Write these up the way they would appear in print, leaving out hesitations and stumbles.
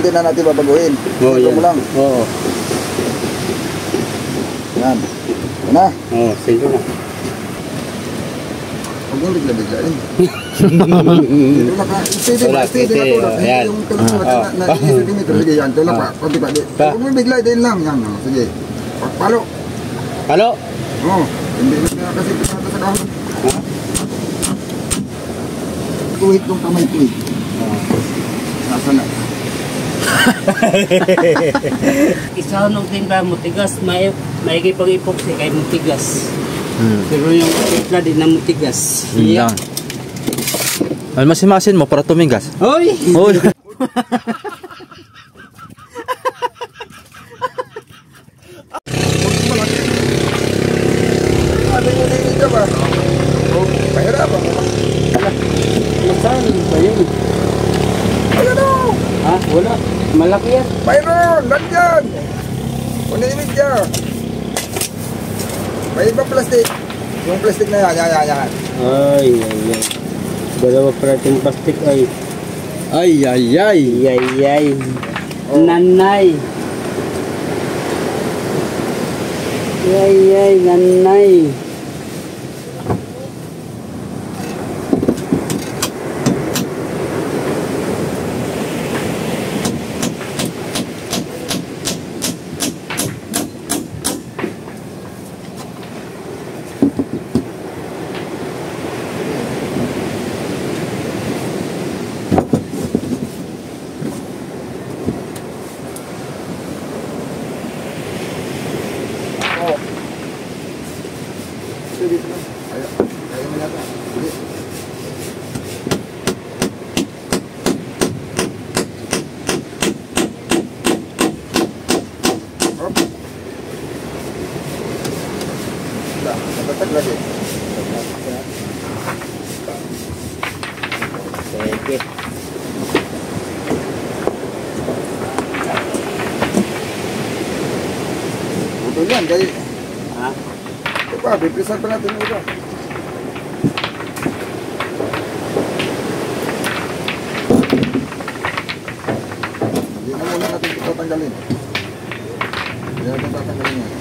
hindi na natin babaguhin. Oo, Ito yan. mo lang. Oo. Yan. Ito na. Oo, sige na. Huwag mong bigla-biglain. Ito na ka. Steady na tulak. Hindi yung tulak na 10 cm. Sige yan. Tulak pa. Kunti pa. Huwag mong bigla. Din lang. Yan. Sige. Palo. Palo? Oo. Hindi na kasi pinata sa kahon. Tuwid yung kamay tuwid. Nasa na. Isa nung timba mo tigas, may pag-epoxy kay mo tigas. Pero yung timba din na mo tigas. Yan. Almasin-masin mo para tumigas. Oy! Oy. Ano yung nilita ba? Pahirapan mo. Nasaan ba yun? Ayan o! Ha? Wala. Malaki yan. Mayroon! Nandyan! Unimid niya. May ibang plastic. Yung plastic na yan. Yan. Ay. Dalawa parating plastic ay. Ay. Ay. Oh. Nanay. Ay, nanay. Ayaw mo yata. Sige. Hop. Natatag lagi. Sige. Putol yan. Kaya, Ha? ito pa, bibilisan pa natin yung iba. Hindi na muna natin ito tatanggalin. Hindi natin tatanggalin yan.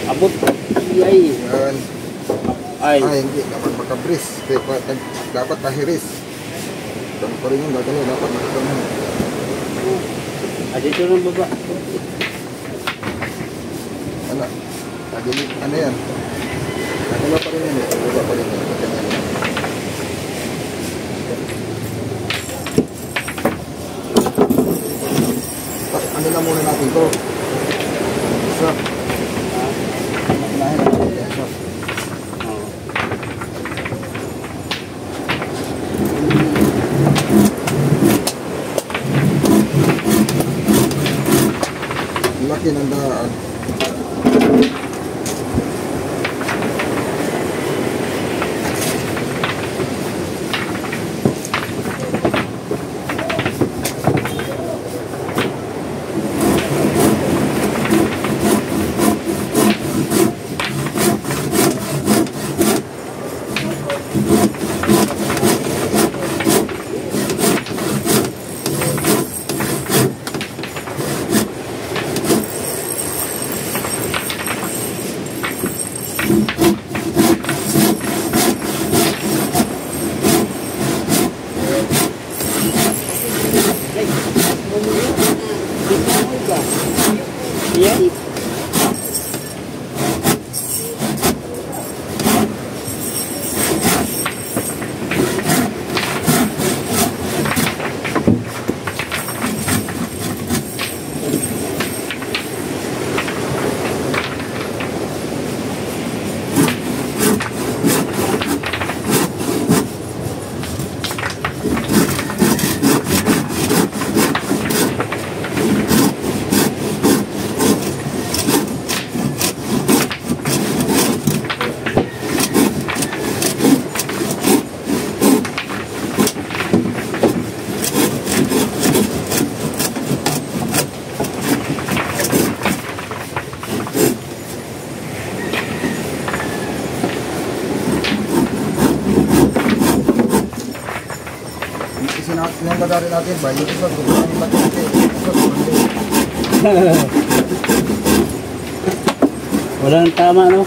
Abot. Ay. Yan. Ay. Hindi. Dapat makabris. Dapat mahiris. Dapat pa rin yung gagawin. Dapat makagawin. Dito ng baba. Ano yan? Nagala pa rin yan. Nagala pa rin yan. Ano na muna natin ito? Isa. Unahin natin ito. Isa. Laki ng daan. Yan. pagkakarin natin ba? Yung isa, kung ano yung matindi. Isa, tumandi. Walang tama, no?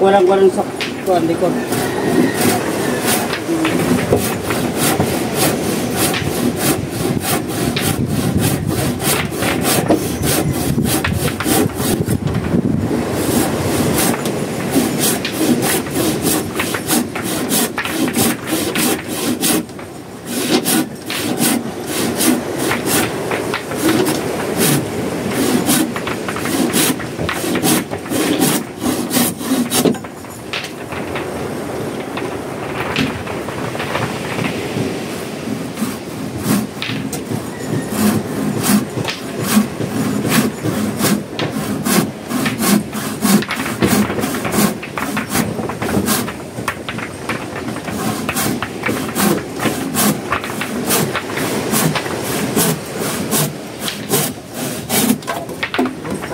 Walang sa kuan di ko.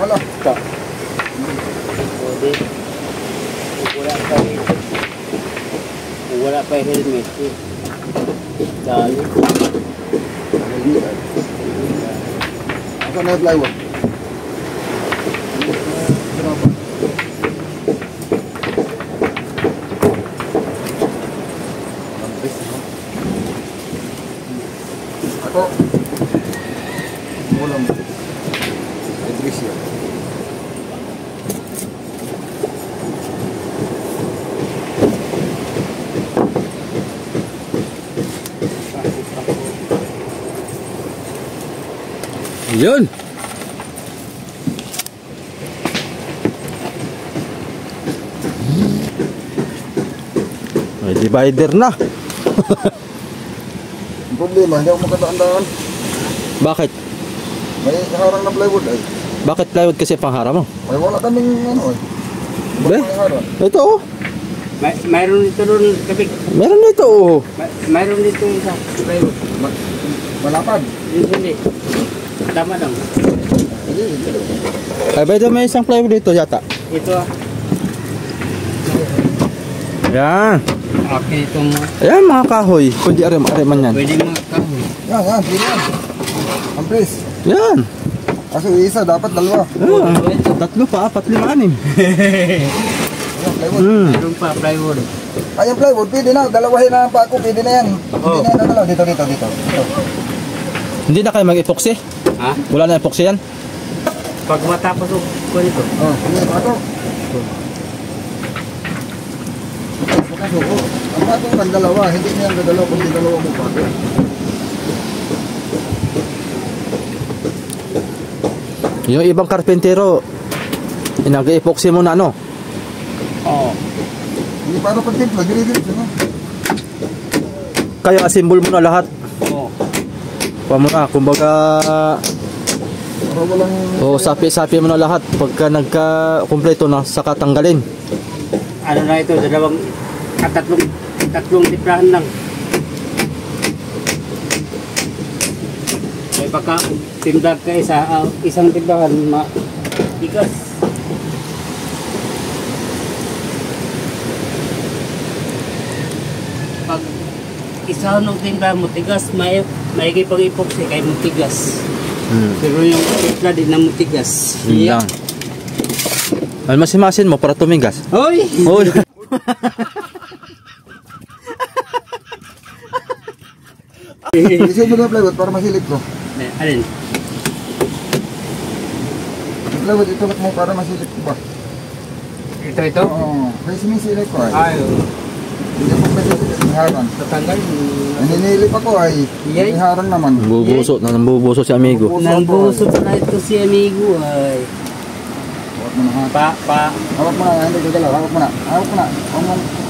Wala. Wala pa helmet. Dali. Ako na yung plywood. Ako. Ulam. Edrisio. Yun. May divider na. Ang problema, hindi ako makatandaan. Bakit? May harang na plywood ay. Bakit plywood kasi pangharap mo? May wala kaming ano eh. Be? May harang. Ito oh. Mayroon dito ron kabig. Meron nito oh. Mayroon dito isa. Plywood. Malapad. Hindi. Tama lang. Hindi, hindi. Ay, by the way, may isang plywood dito yata. Ito ah. Yan. Okay, itong Ayan mga kahoy. Pwede areman yan. pwede mga kahoy. Yan, yan, sige yan. Amplis. Yan. Kaso isa, dapat dalawa. Tatlo pa, apat, lima, anim. Ayan, plywood. Meron pa, plywood. Ayan, plywood, pwede na. Dalawahin na pa ako, pwede na yan. Pwede na yan, dalawa. Dito. Hindi na kayo mag-epoxy? Ha? Wala na epoxy yan? Pag matapos ko nito. Oh, sige, pato. Kaso, ang pato ng dalawa, hindi na yan dalawa, kundi dalawa mo pato. Yung ibang karpentero, nag-epoxy mo na ano? Oo. Hindi pato pag timpla, dili-dili. Kaya assemble mo na lahat. Oo. Pa mo na, kumbaga, Para walang... sapi-sapi mo na lahat. Pagka nagka-kompleto na, saka tanggalin. Ano na ito, tatlong tiprahan lang. May baka timdag ka isang timdahan bigas. Pag isang timdahan mo tigas, may pang epoxy kay mo tigas. Pero yung timpla din na mo tigas. Yun lang. Almasimasin mo para tumigas. Hoy! Hoy! Isin mo na plywood para masilip ko. Alin? Plywood, itulak mo para masilip ko ba? Ito? Oo, kaya sinisilip ko ay. Ay, Hindi mo kasi iharan. tatanggal. Naninilip ako ay. Yay. Iharan naman. Nambubuso si amigo. Nambuso pala ito si amigo ay. Hawak mo na ha. Hawak mo na, hindi ko galaw. Hawak mo na.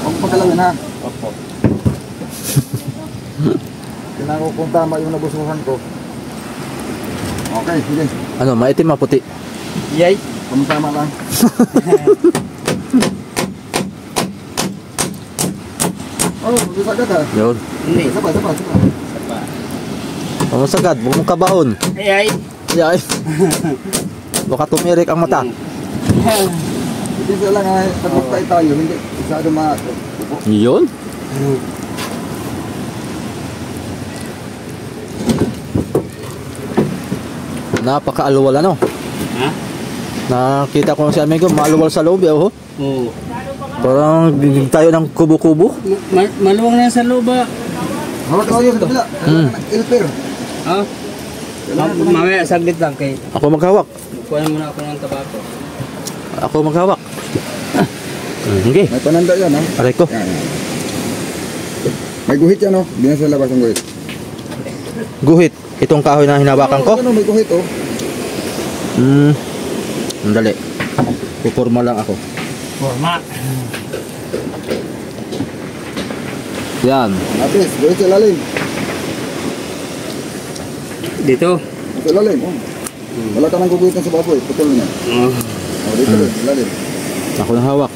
Huwag mo galawin ha. Opo. Kailangan ko kung tama yung nabusuhan ko. Okay, sige. Ano, maitim maputi. Yay. Kung tama lang. Oh, bisa agad ha. Yun. Hindi. Sapa. Pamasagad, huwag mong kabaon. Ay. Yay. Baka tumirik ang mata. Hindi sila lang ha. Pagpapay tayo, hindi. Isado matupo. Yun. Napaka-aluwal ano. Ha? Nakita ko si amigo, maaluwal sa loob. Oh. Oo. Parang bibig tayo ng kubo-kubo. Maluwang na sa loob ba? Hawak tayo sa kabila. Ilper. Ha? Mamaya saglit lang kay. Ako maghawak. Kuha muna ako ng tabako. Ako maghawak. Sige. May pananda yan ha. Aray ko. Yan. May guhit yan oh. Hindi na sa labas ang guhit. Guhit. Itong kahoy na hinawakan ko. Ano, may guhit oh. Andali. Puporma lang ako. Forma. Yan. Napis, guhit sa lalim. Dito. Sa lalim oh. Wala ka nang guguhitan sa baboy. Putol na. Oh. Oh, dito sa lalim. Ako na hawak.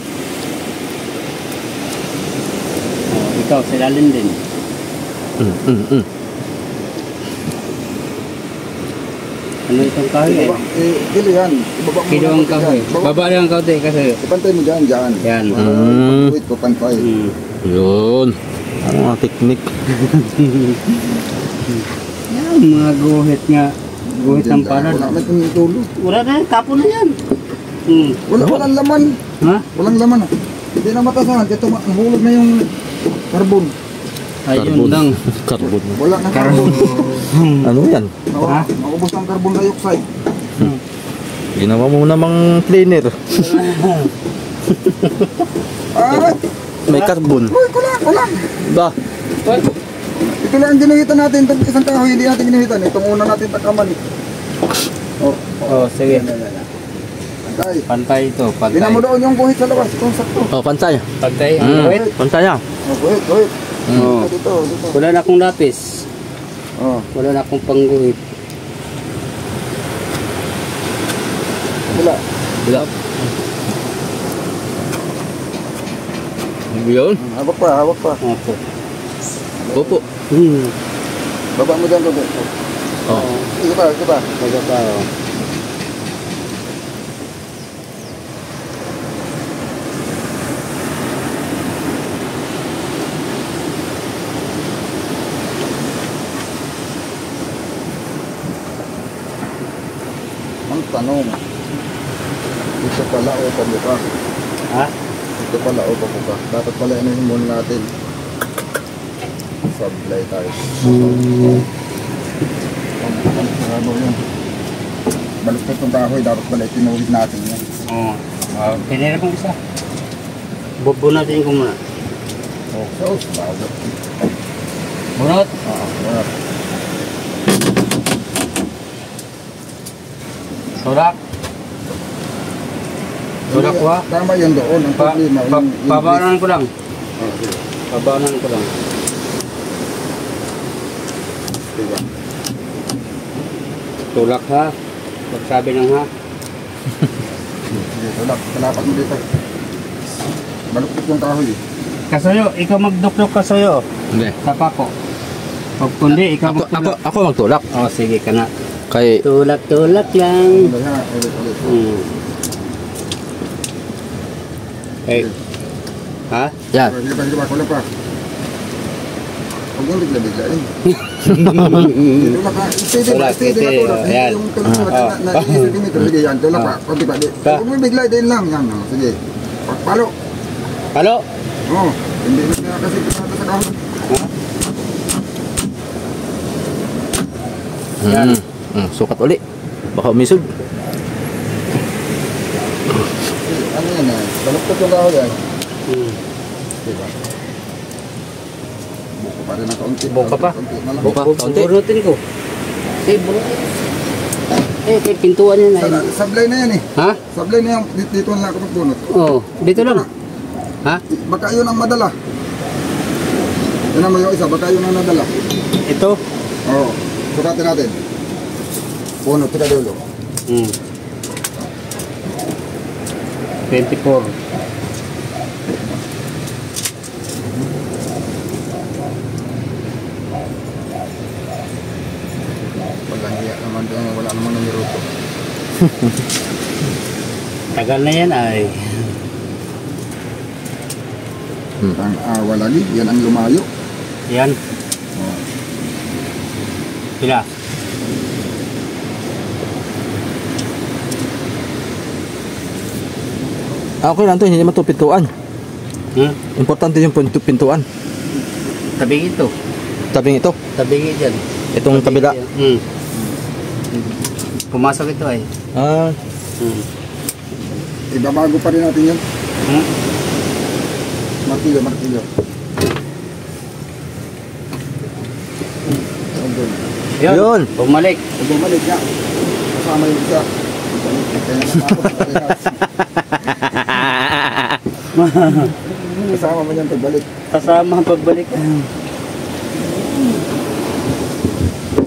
Ikaw sa lalim din. Ano itong kahoy eh? Dili yan. Ibaba mo Kilo muna ang konti kahoy. dyan. Baba lang ang kahoy kasi. Ipantay mo dyan. Yan. Guhit ko, pantay. Yun. Ang mga teknik. Yan, mga guhit nga. Guhit ng palad. Wala na itong tulo. Wala na, tapo na yan. Walang laman. Ha? Walang laman. Hindi na matasahan. Ito, mahulog na yung carbon. Ayun lang. Carbon. Wala na carbon. Ano yan? Ha? Maubos ang carbon dioxide. Ginawa mo namang cleaner. Ah, May carbon. uy, kulang. Ba? Ito lang ang ginuhitan natin. Itong isang kahoy, hindi natin ginuhitan. Itong una natin takaman. Oh, Oh, sige. pantay. Pantay ito, pantay. Tingnan mo doon yung guhit sa labas. Itong sakto. Oh, pantay. Pantay, ang guhit. Pantay na. Oh, guhit. Oh. Dito. Wala na akong lapis. Oh, Wala na akong pangguhit. wala. Wala. Yun. Hawak pa. Opo. Opo. Baba mo dyan, Tobe. Oh. Sige pa. Maganda oh. tanong. Ito pala o pabuka. Ha? Ito pala o pabuka. Dapat pala inahin muna natin. Sablay tayo. Ano yun? Baluktot ng kahoy, dapat pala tinuhid natin yan. Oo. Pinira kong isa. Bubunatin ko muna. So, bago. Bunot. Wala. Tulak. Tulak ko ha. Tama yun doon. Ang problema. Pabawanan ko lang. Okay. Pabawanan ko lang. Diba? Tulak ha. Pagsabi ng ha. Sige, tulak. Talapak mo dito. Baluktot yung kahoy. Kasoyo, ikaw magduklok kasoyo. Hindi. Sa pako. Pag kundi, ikaw magtulak. Ako magtulak. Oh, sige ka na. Kay Tulak-tulak lang. Ulit ha. Ulit. Okay. Ha? yan. Sige pa. Kulang pa. Huwag yung bigla-bigla eh. Tulak ha. Tulak, Steady na tulak. Hindi ayan. yung tulak na 10 cm. Sige yan. Tulak pa. Kunti pa. Huwag mo bigla. Din lang. Yan. Sige. Palo. Halo? Oo. Hindi na kasi pinata sa kahoy. Sukat uli. Baka umisog. Ano yan eh. Baluktot yung kahoy yan. Diba? Buko pa rin ang kaunti. Buka pa? Kaunti na lang. Buka. Kaunti. Bunutin ko. Bunutin. Kay pintuan yan na. Sablay na yan eh. Ha? Sablay na yan. Dito lang ako magbunot. Oo. Dito lang. Ha? Baka yun ang madala. Yan mo yung isa. Baka yun ang nadala. Ito? Oo. Sukatin natin. Bunot. Tika dulo. 24. Walang hiya naman doon. Wala namang namiruto. Tagal na yan ay. Ang awa lagi. Yan ang lumayo. Yan. Oo. Pila. Okay lang to, hindi naman to pintuan. Importante yung pintuan. Tabing ito. Tabing ito. Tabing dyan. Itong kabila. Pumasok ito ay. Ibabago pa rin natin yan. Martilyo. Yun. Bumalik. Bumalik nga. Kasama yung isa. Kasama mo yan pagbalik. Kasama ang pagbalik.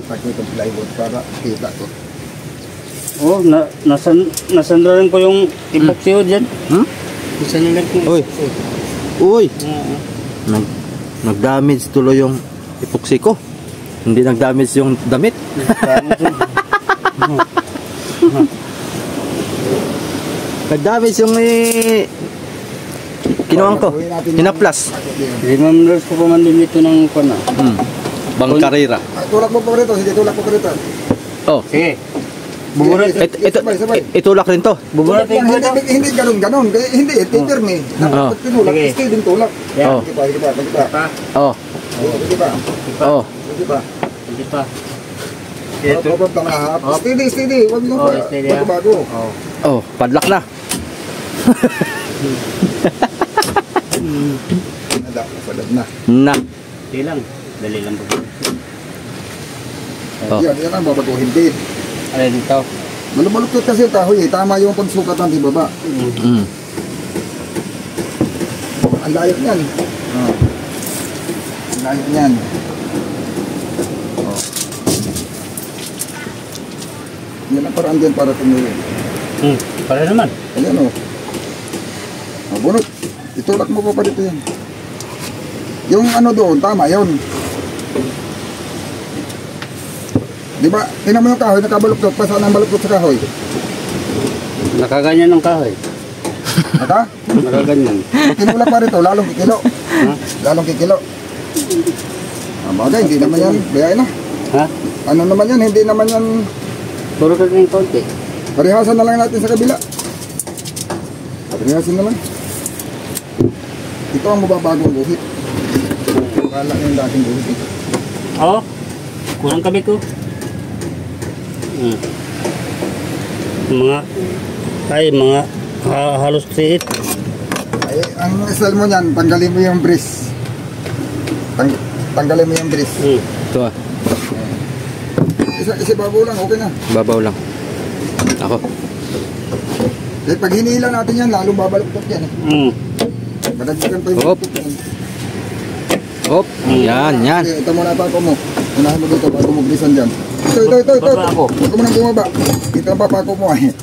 Pagkita itong plywood para kita to. Oh, nasandaran ko yung epoxy dyan. Nasandaran ko yung Uy. epoxy. Uy. Nag-damage tuloy yung epoxy ko. Hindi nag-damage yung damit. Nag-damage yung kinuha ko. Hinaplas. Remembrance ko pa man din dito ng kuna. Bangkarira. Tulak mo pa rito. Sige, tulak mo pa rito. Oh. Sige. Buburat. Sabay. Itulak rin to. Buburat yung kuna. Hindi ganun. Hindi, tipirme. Dapat tinulak. Sige. Stay din tulak. Oh. Sige pa. Oh. Sige pa. Oh. Sige pa. Hindi pa. Probab ka na. Steady. Huwag mo Oh, pa. steady, Huwag bago. Oh, padlak na. Padad na. Na. Dali lang. Dali lang buburat. Oh. Yan ang babaguhin din. Alin ito? Malumuluktot kasi yung kahoy eh. Tama yung pagsukatan di baba. Ang layo niyan. Ang layo niyan. Yan ang paraan din para tumuloy. Para naman. Ayan o. Bunot. Itulak mo pa dito yan. Yung ano doon, tama yun. Diba, tingnan mo yung kahoy, nakabaluktot pa saan ang baluktot sa kahoy. Nakaganyan ng kahoy. Naka? Nakaganyan. Tinulak pa rito, lalong kikilo. Lalong kikilo. Bagay, hindi naman yan. Bayay na. Ha? Ano naman yan, hindi naman yan. Puro ka ng konti. Parehasan na lang natin sa kabila. Parehasan na lang. Ito ang mababagong guhit. Kala yung dating guhit eh. Oo. Kurang kami ko. Mga halos kriit. Ay, ang style mo niyan, tanggalin mo yung brace. Tanggalin mo yung brace. Ito ah. Isa babaw lang, okay na. Babaw lang. Ako. Eh, pag hinila natin yan, lalong babaluktot yan eh. Madagdagan pa yung Hop. baluktot yan. Hop. Yan, yan. Okay, ito muna pa ako mo. Unahin mo dito bago mo grisan dyan. Ito. Baba ako. Huwag mo nang bumaba. Ito ang papako mo eh.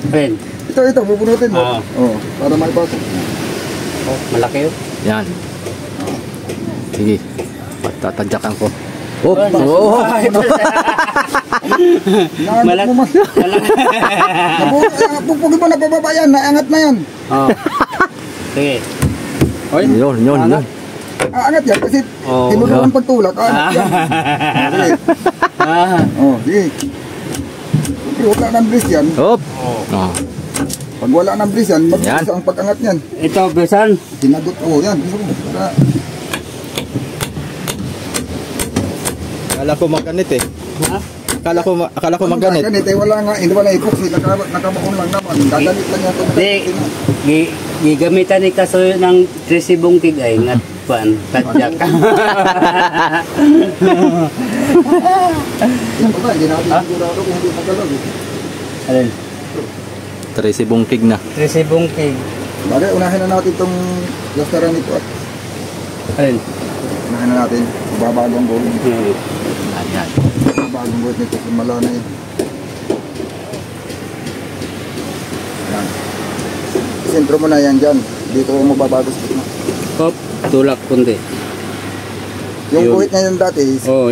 Pen. Ito, bubunutin mo. Oo, para maipasok. Oh, malaki yun. Yan. Sige. Tatadyakan ko. Hop. Oh. Naangat mo man. Pupugin mo na pababa yan, naangat na yan. Oo. Sige. Yun. Aangat yan kasi Oo. tinulungan pagtulak. Aangat yan. Okay. Sige. Pag wala ng brace yan, Hop. pag wala ng brace yan, mag-brace ang pag-angat yan. Ito, besan. Tinagot, yan. Para Akala ko maganit eh. Ha? Akala ko maganit. ganit, wala nga, hindi wala epoxy, nakabaon lang naman. Gaganit lang yan. Di, gigamitan ni Kasoy ng tresibong kigay nga pan, tadyak. Yan ba, hindi natin sigurado kung hindi magalag. Alin? Tracy bungkig na. Tresibong kig. Bagay, unahin na natin itong lastaran nito at Alin? unahin na natin. Babagong gold. Yan. Babagong gold nito. Sumala na yun. Yan. Sentro mo na yan dyan. Dito mo mababago sa gitna. Hop, tulak kundi. Yung Yun. guhit na yun dati,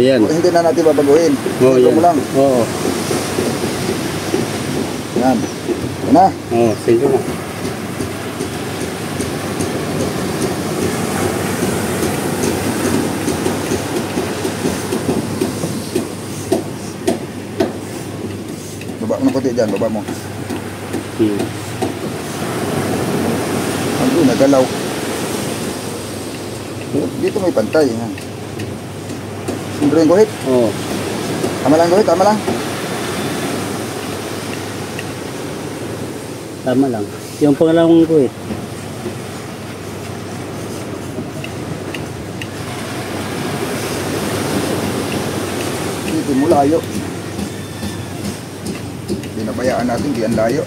Yan. hindi na natin babaguhin. Sentro Yan. mo lang. Oo. Yan. Yan na. Sige na. Baba mo ng konti dyan. Baba mo. Ang doon, nagalaw. Dito may pantay. Yan. Sentro yung guhit. Tama lang guhit, tama lang. Tama lang. Yung pangalawang ko Dito mo layo. Pinabayaan natin, di ang layo.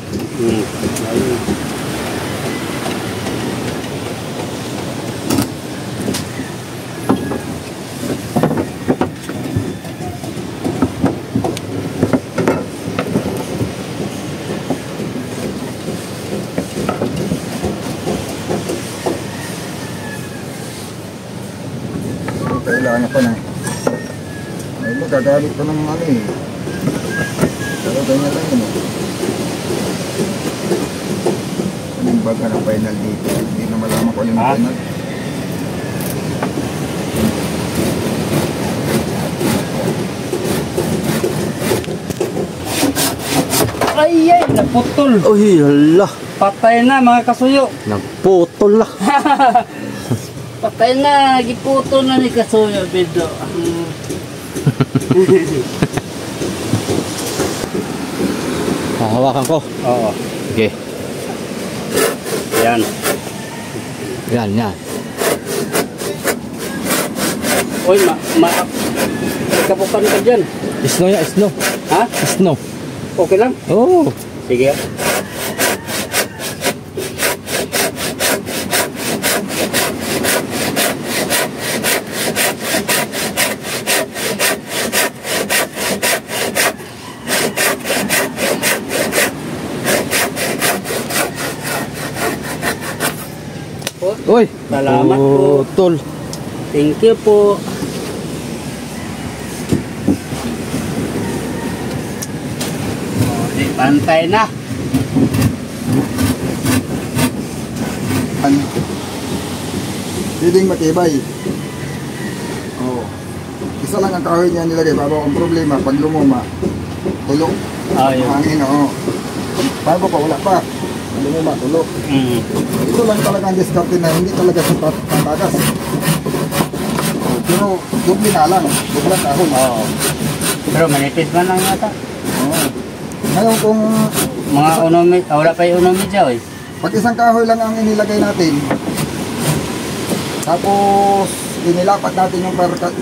Kailangan pa na. Ay mo, gagalit pa ng ano eh. Pero ganyan lang yun eh. Anong baga ng final dito? Hindi na malaman ko yung final. Ay, naputol. Uy, hala. Patay na mga kasuyo. Nagputol na. Patay na, giputol na ni Kasuyo, Bido. Hahawakan ko. Oo. Okay. Yan. Yan. Uy, kapukan ka dyan. Snow ya, snow. Ha? Snow. Okay lang? Oh. Sige. Uy. Salamat po. Putol. Thank you po. Di pantay na. Pwedeng matibay. Isa lang ang kahoy niya nilagay. Bago ang problema, pag lumuma, tulog. Yun. Hangin, oo. Bago pa, wala pa. Hindi mo matulog. Ito lang talaga ang diskarte na hindi talaga sa tatagas. Pero doble na lang. Doble na kahon. Oo. Pero manipis man lang yata. Oo. Ngayon kung Mga unomid, wala pa yung unomid siya eh. pag isang kahoy lang ang inilagay natin, tapos inilapat natin yung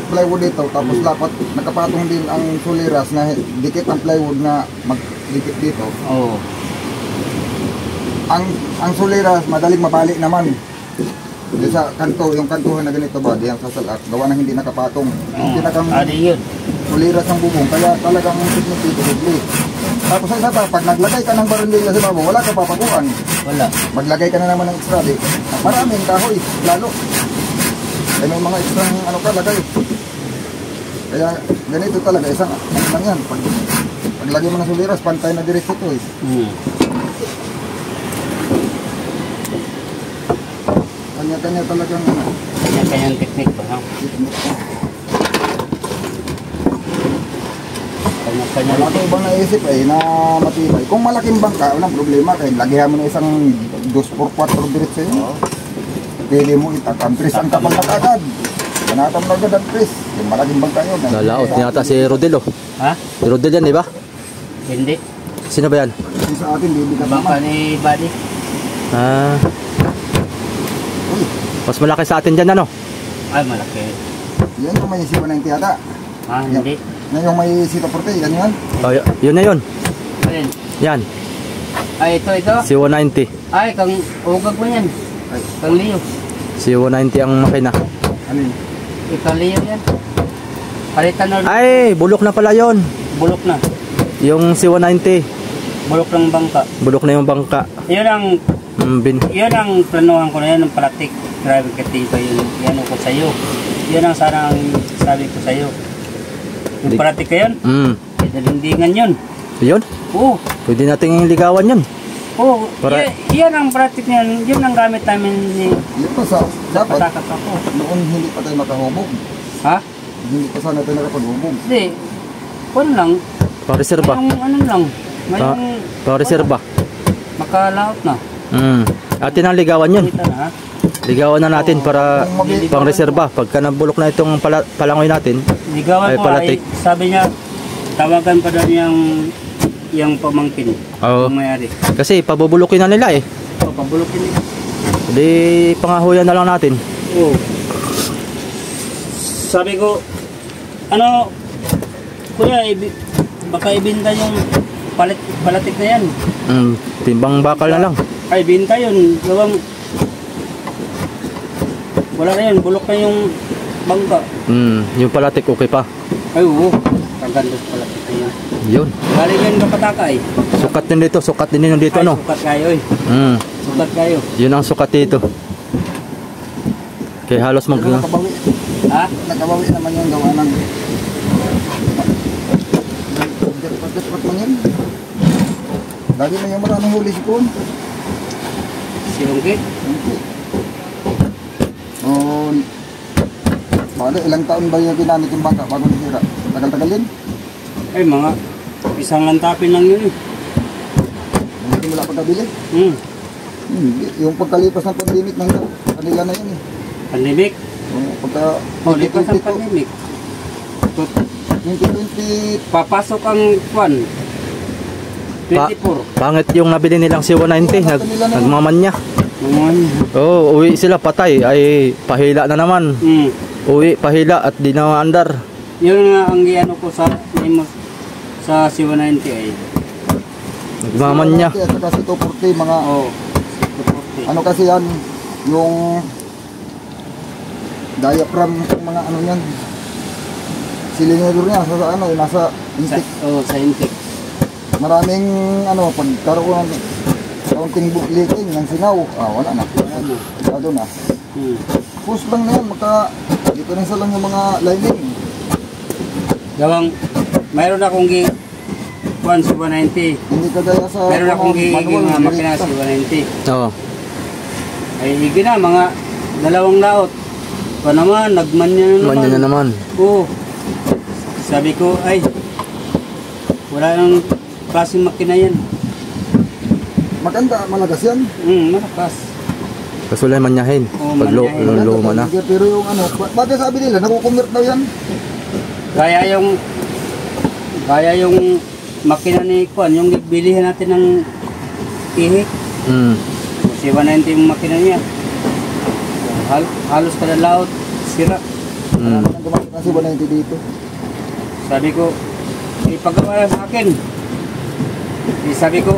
plywood dito, tapos lapat, nakapatong din ang suliras na dikit ang plywood na magdikit dito. Oo. Ang suliras, madaling mabalik naman. Di sa kanto, yung kantuhan na ganito ba, di ang sasalak, gawa na hindi nakapatong. Yung pinakang Yun. suliras ng bubong, kaya talagang significantly. Tapos sa isa pa, pag naglagay ka ng barandilla sa babo, wala ka papakuan. Wala. Maglagay ka na naman ng extra, di. Maraming kahoy, lalo. Kaya may mga extra ano ka lagay. Kaya ganito talaga, isang ano lang yan. Paglagay mo ng suliras, pantay na diretso ito eh. Kanya-kanya talagang ano. Kanya-kanyang teknik pa, no? Kanya-kanya Wala ko ibang naisip na matibay. Kung malaking bangka, walang problema. Kaya lagihan mo na isang 2x4 diretso yun. Pwede mo itakampris ang kapal na kagad. Kanatam na agad ang pris. Yung malaking bangka yun. Lalaot niya ata si Rodel, oh. Ha? Si Rodel yan, di ba? Hindi. Sino ba yan? Yung sa atin, bibigat Bangka naman. ni Buddy. Ah, Uy, mas malaki sa atin dyan, ano? Ay, malaki. yan yung may sipa na yung tiyata. Hindi. Yan yung may sipa porte, yan yun. Oh, yun na yun. Ayun. Yan, Ay, ito. si 190. Ay, kang ugag mo yan. Ay, Kang Leo. Si 190 ang makina. ano yun? Kang Leo yan. Palitan na. Ay, bulok na pala yun. Bulok na. Yung si 190, Bulok ng bangka. bulok na yung bangka. Yun ang Yun ang planuhan ko na yan, ng palatik. Grabe kating ko yun. Yan ko sa'yo. Yun ang sarang sabi ko sa'yo. Yung palatik ka yun, dalindingan yun. Yun, Oo. pwede nating ligawan yun. Oo. Para- Yan ang palatik niyan. Yun ang gamit namin ni Yan pa sa, dapat, patakas ako. noon hindi pa tayo makahubog. Ha? Hindi pa sana tayo nakapaghubog. Hindi. Kung lang. Pang-reserva. Ngayong ano lang. Ngayong Pang-reserva. makalaot na. Atin ang ligawan yun. Kita na ha. Ligawan na natin para pang-reserva. Pagka nabulok na itong palangoy natin, Ligawan Ay, ko palatik. ay sabi niya, tawagan pa daw yung pamangkin. Oo. Yung mayari. kasi pabubulukin na nila eh. O, pabulukin niya. Di pangahuyan na lang natin. Oo. Sabi ko, ano, kuya, baka ibinta yung palatik na yan. Timbang bakal na lang. Ay, binta yun. Gawang, wala na yun. Bulok na yung bangka. Yung palatik okay pa. Ay, oo. Kaganda sa palatik na yan. Yun. Galing yan kapataka eh. Sukat din dito, sukat din yun dito, Ay, no? sukat kayo eh. Sukat kayo. Yun ang sukat dito. Kaya halos mag... Pero nakabawi. Ha? Nakabawi naman yung gawa ng pagkat man yan. Lagi na yung maraming huli si Kun. Silungki? Oh, bale, ilang taon ba yung ginamit yung bangka bago nasira? Tagal-tagal din. Ay, mga isang lantapin lang yun eh. Hindi mo lang pagkabili. Hindi. Yung pagkalipas ng pandemic ng kanila na yun eh. Pandemic? Pagka Lipas ang pandemic. 2020, Papasok ang kwan. 24. Pangit yung nabili nilang si 190. Nagmamanya. Oo, uwi sila patay. Ay, pahila na naman. Uwi, pahila at di na maandar. Yun nga ang giano ko sa sa C190 ay. Nagmamanya. at saka si 240, mga Oo. ano kasi yan, yung diaphragm, mga ano yan, silinidor niya, sa ano, nasa intake. Sa intake. Maraming ano, pagkaroon ng kaunting leaking ng singaw, wala na. Wala na. Push lang na yan, dito na isa lang yung mga lining. Gawang, mayroon akong kwan C190. Hindi kagaya sa Meron akong manual, makina C190. Oo. Ay, higi na, mga 2 laot. Pa naman, nagmanya na naman. Manya na naman. Oo. Sabi ko, ay, Wala nang klaseng makina yan. Maganda, malagas yan. Malakas. Kaso lang manyahin. Oo, Pag manyahin. luma na. Pero yung ano, bakit sabi nila, nakukonvert daw yan? Kaya yung makina ni Kuan, yung bilihan natin ng ihik. Kasi 190 yung makina niya. Halos kada laot, sira. Marami nang gumagamit ng C190 dito. Sabi ko, ipagawa na sa akin. Sabi ko,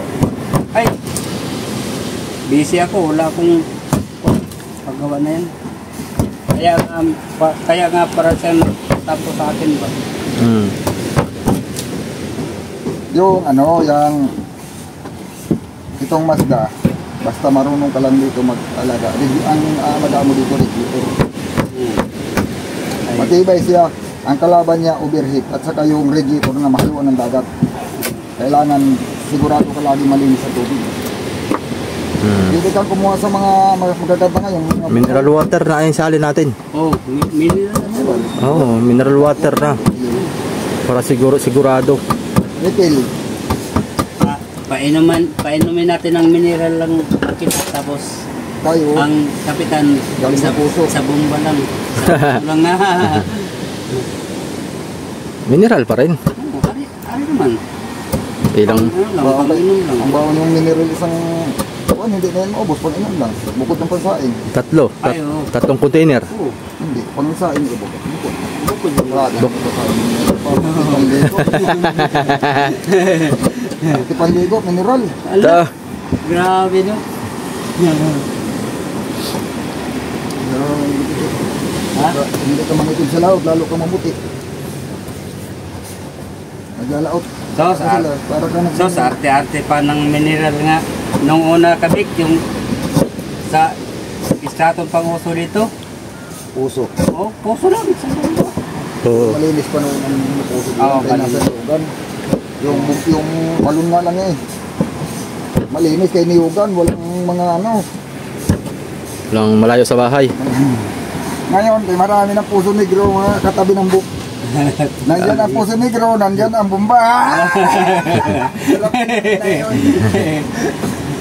ay, busy ako, wala akong paggawa na yan. Kaya nga para siya tapos sa akin ba? Yung ano, yung itong Mazda, basta marunong ka lang dito mag-alaga. Ang alaga mo dito, regulator. Matibay siya. Ang kalaban niya, overheat. At saka yung radiator na mahaluan ng dagat. Kailangan sigurado ka lagi malinis sa tubig. Hindi kang kumuha sa mga magaganda ngayon. Mineral water na ay sali natin. Mineral na. Mineral water na. Para sigurado. Refill. Painumin natin ng mineral lang kita, tapos Tayo. ang kapitan Galing sa puso. sa bomba lang. Sa lang na. Mineral pa rin. Ari naman. Ilang Pang-inom lang. Ang bawang yung mineral isang buwan, hindi na yan maubos. Pang-inom lang. Bukod ng pansaing. tatlong container. Oo. Hindi. Pang-saing ito. Bukod. Bukod yung Panligo, mineral. Ala, grabe no. Ha? Hindi ka mangitim sa laot, lalo ka mamuti. Naglalaot. So, arte-arte pa ng mineral nga. Nung una kabik, yung sa istratong pang-uso dito. Puso. Puso lang. Malinis pa noon ang puso. Oo, Kaya nasa lugan. Yung balon nga lang eh. Malinis kay niyugan, walang mga ano. Walang malayo sa bahay. Ngayon, marami ng puso negro mga katabi ng buk. Nandiyan ang puso negro, nandiyan ang bomba.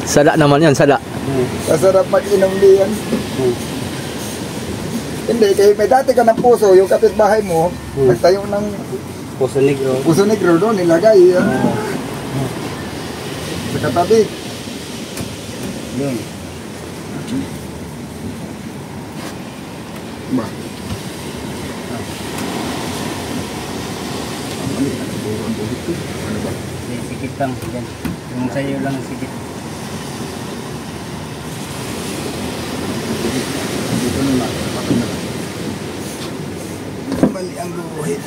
Sala naman yan, sala. Masarap mag-inom diyan. Hindi, kaya may dati ka ng puso, yung kapitbahay mo, nagtayo ng Puso negro. puso negro doon, nilagay. Sa katabi. Yun. Ba? Ano ba? Sikit lang. Yan. Yung sa'yo lang sikit. Dito na lang. Bali ang guruhin.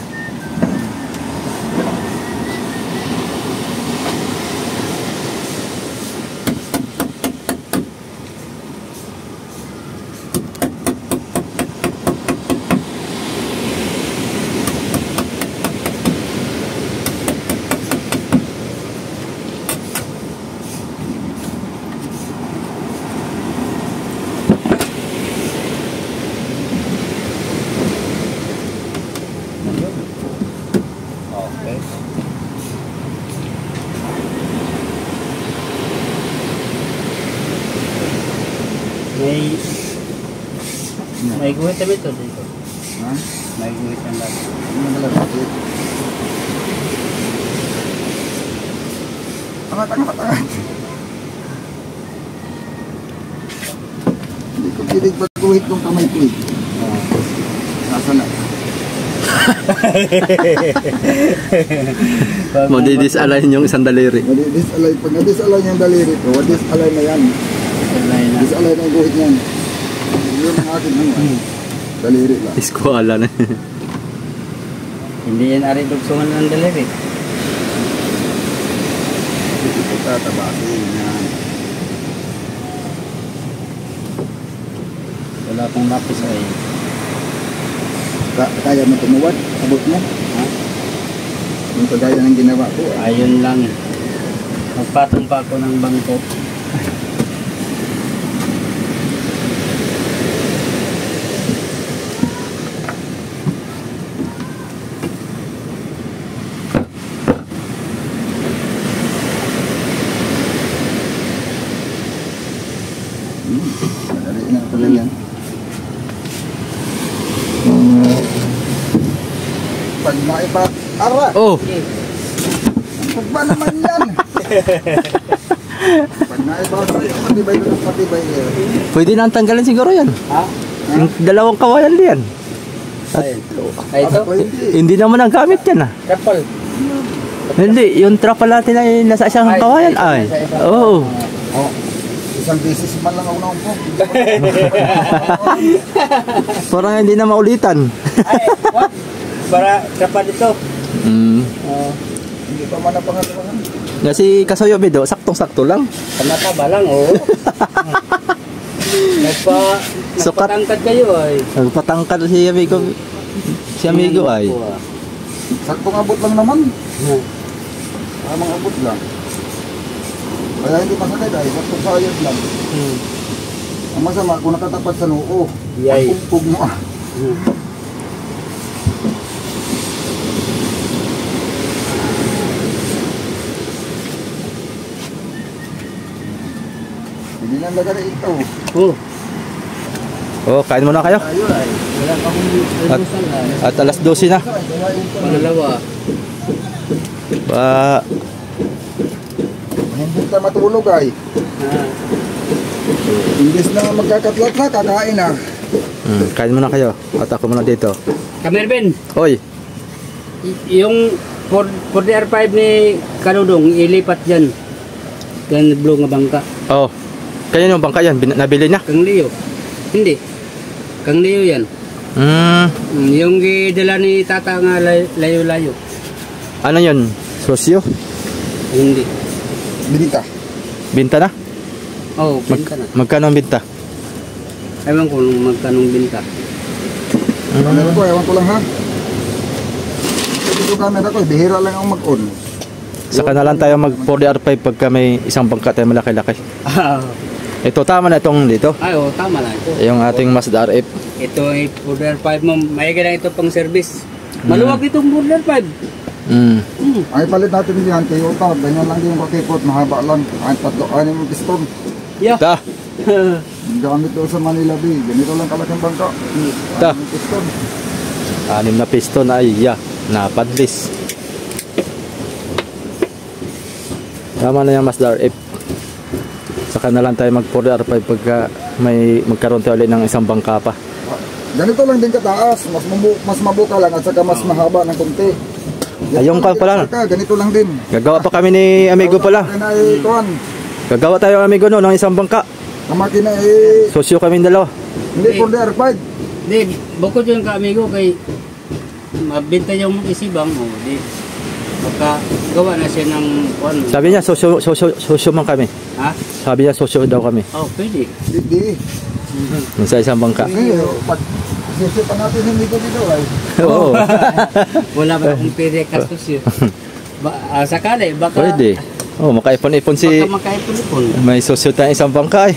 Okay. May guhit kami ito dito. Ha? May guhit ang lahat. Ano na lang? Angat. Hindi ko pilig pagkuhit ng kamay ko eh. Nasa na? Madidisalin yung isang daliri. Madidisalay. Pag nadisalay yung daliri ko, madidisalay na yan. Disalay na yung guhit niyan. Yun ang akin naman. Daliri lang. Iskwala na. Hindi yan ari dugsungan ng daliri. Hindi ko tatabasin yan. Wala akong lapis ay. Kaya mo tumuwad? Abot mo? Ha? Yung kagaya ng ginawa ko. Ayun lang. Magpatong pa ako ng bangko. pag naipa. Ara! Oh, Pag ba naman yan? Pag naipa, patibay ko ng patibay yan. pwede na ang tanggalin siguro yan. Ha? Yung dalawang kawayan diyan. Ay, ito? Ako hindi. Hindi naman ang gamit yan ah. Trapal. Hindi, yung trapal natin ay nasa isang kawayan ay. Oo. Oh, isang beses man lang ako naupo. Parang hindi na maulitan. Ay, what? Para trapal ito. Mm. Hindi pa man napangalaman. Kasi Kasoyo Bido, saktong-sakto lang. Pamataba lang, oo. Sukat. Nagpatangkad kayo ay. Nagpatangkad si amigo. Si amigo ay. Saktong abot lang naman. Tamang abot lang. Kaya hindi masakit ay, saktong sayad lang. Ang masama, kung nakatapat sa noo, Yay. ang pugpug mo ah. Hindi lang lagay ito. Oh, Oh, kain muna kayo. Tayo ay. wala pa akong almusal ah. At alas 12 na. Malalawa. Hindi ka matulog ay. Imbis na magkakatlat na, kakain na. Kain muna kayo. At ako muna dito. Kamerben, Hoy, yung 4DR5 ni Kanudong, ilipat dyan. Yan blue nga bangka. oh. Kaya yung bangka yan, nabili niya. Kang Leo. Hindi. Kang Leo yan. Yung gidala ni tata nga layo-layo. Ano yun? Sosyo? Hindi. Binita. Binta na? Oh, binta na. Magkano ang binta? Ewan ko nung magkanong binta. Camera ko, ewan ko lang ha. Ito camera ko, bihira lang akong mag-on. Saka na lang tayo mag 4DR5 pagka may isang bangka tayo malaki-laki. Ito, tama na itong dito. Ay, oh, tama na ito. Yung ating Mazda RF. Ito ay 4DR5 mo. May lang ito pang service. Maluwag itong 4DR5. Ay palit natin yan, Toyota. Ganyan lang din yung kakipot, mahaba lang. Ay, tatlo, anim yung piston. Yeah. Ta, Gamit doon sa Manila Bay. Ganito lang kalaking bangka. Ta. Anim yung piston. 6 na piston ay napadlis. Tama na yung Mazda RF. Saka na lang tayo mag 4DR5 pagka may magkaroon tayo ulit ng isang bangka pa. Ganito lang din kataas. Mas mabuka lang at saka mas mahaba ng konti. Ayong ka pala. Ganito lang din. Gagawa pa kami ni amigo pala. Makina ay kuhan. Gagawa tayo amigo no ng isang bangka. Ang makina ay Sosyo kami dalawa. hindi 4DR5. Di, bukod yung ka-amigo kay mabenta yung isibang mo. Di, baka gawa na siya ng ano. Sabi niya sosyo man kami. Ha? Sabi niya sosyo daw kami. Oh, pwede. Hindi. Sa isang bangka. Hindi. Pag sisipan natin hindi ko dito ay. Oo. Wala ba akong pwede kastos yun? Sakali, baka... Pwede. Oh, makaipon-ipon si Baka makaipon-ipon. may sosyo tayong isang bangka eh.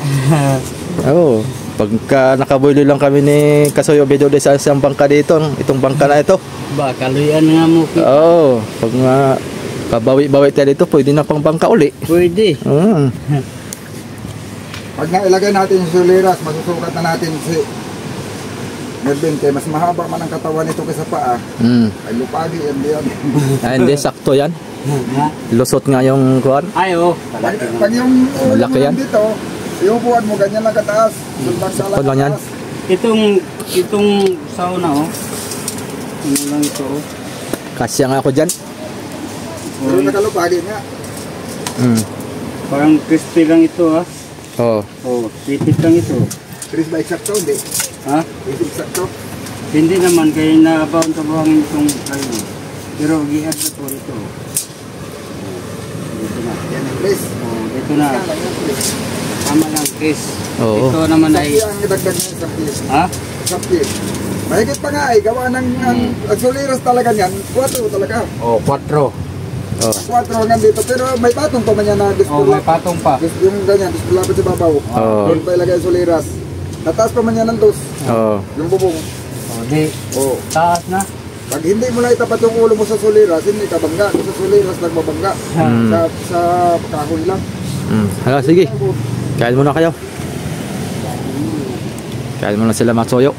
Oo. Pagka nakabulo lang kami ni Kasoyo Bido sa isang bangka dito, itong bangka na ito. Ba, kaluyan nga mo. Oo. Pag kabawi-bawi tayo dito, pwede na pang bangka uli. Pwede. Pag nailagay natin yung suliras, masusukat na natin si Mervin, kaya mas mahaba man ang katawan nito kaysa paa. Ay lupagi yan diyan. Ay, hindi, sakto yan. Ha? Lusot nga yung kuhan. Ay, oh. Pag yung ulo Malaki mo yan. dito, yung upuan mo ganyan lang kataas. Sulbang sa Sakto lang yan. Itong sauna, oh. Ano lang ito, oh. Kasya nga ako dyan. Pero nakalupagi nga. Parang crispy lang ito, ha. Oo. Oh, tipid lang ito. Chris ba eksakto? Hindi. Ha? Hindi eksakto. Hindi naman, kaya nabaon-tabuhangin itong kayo. Pero gi-add na po ito. Dito na. Yan ang Chris. Oh, dito na. Tama lang, Chris. Oo. Ito naman ay... Sakti ang idagdag niya sa pies. Ha? Sakti. Mahigit pa nga ay, gawa ng ang suliras talaga niyan. 4 talaga. Oh, 4. Oh. 4 hanggang dito. Pero may patong pa man yan na Oh, display. may patong pa. Yung ganyan, display lapit sa babaw. Oo. Doon pa ilagay yung suliras. Nataas pa man yan ng dos. Oo. Yung bubong. Oh, di. Oo. Taas na. Pag hindi mo na itapat yung ulo mo sa suliras, hindi ka bangga. Kung sa suliras, nagbabangga. Sa kahoy lang. Hala, sige. Kain muna kayo. Kain muna sila Matsoyo.